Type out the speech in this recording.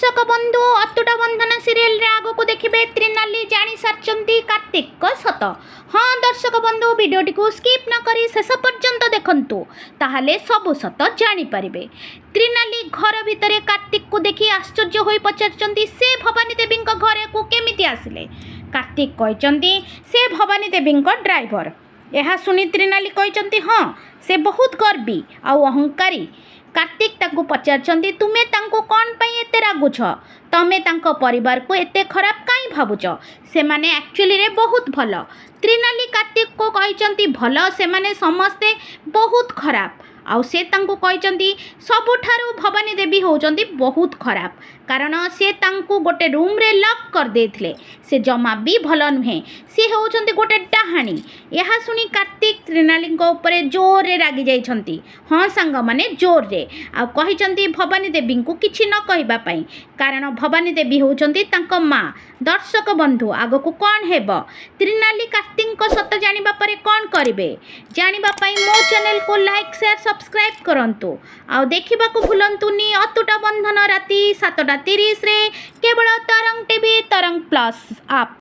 दर्शक बंधु अतुटा bandhana serial रे आगो को देखिबे त्रिनाली जानी सारचंती कार्तिक को सत। हाँ दर्शक बंधु वीडियोटी को स्किप न करी शेष पर्यंत देखंतु ताहले सबु सत जानी परिबे। त्रिनाली घर भितरे कार्तिक को देखि आश्चर्य होई पचारचंती से भवानी देवी घरे को केमिति आसिले। कार्तिक कहचंती से भवानी देवी ड्राइवर। यह सुनी त्रिनाली कहचंती हाँ से बहुत गर्वी आ अहंकारी। कार्तिक तांको पचारचंती तुमे तांको कौन पई एते रागुछ, तमे तांको परिवार को एते खराब काई भाबुछ, से माने एक्चुअली रे बहुत भल। त्रिनाली कार्तिक को कहचंती भल से माने समस्ते बहुत खराब। आउ से तांको कहचंती सबुठारु भवानी देवी होचंती बहुत खराब, कारण से तांको गोटे रूम रे लॉक कर देथिले। से जमा भी भल नुहे, से होचंती गोटे डाहाणी। यह सुनी कार्तिक त्रिनाली ऊपर जोर रे रागी जाइछंती। हाँ सांग माने जोर रे आ कहिछंती भवानी देवी को किछि न कहिबा पई, कारण भवानी देवी होचंती तांको माँ। दर्शक बंधु आगो को कौन हेबो, त्रिनाली कार्तिक को सत जानिबा परे कौन करिवे, जानिबा पई मो चैनल को लाइक शेयर सब्सक्राइब करंतु। आ देखिबा को भूलंतुनी अतुटा बंधन राति 7:30 रे केवल तरंग टीवी तरंग प्लस आप।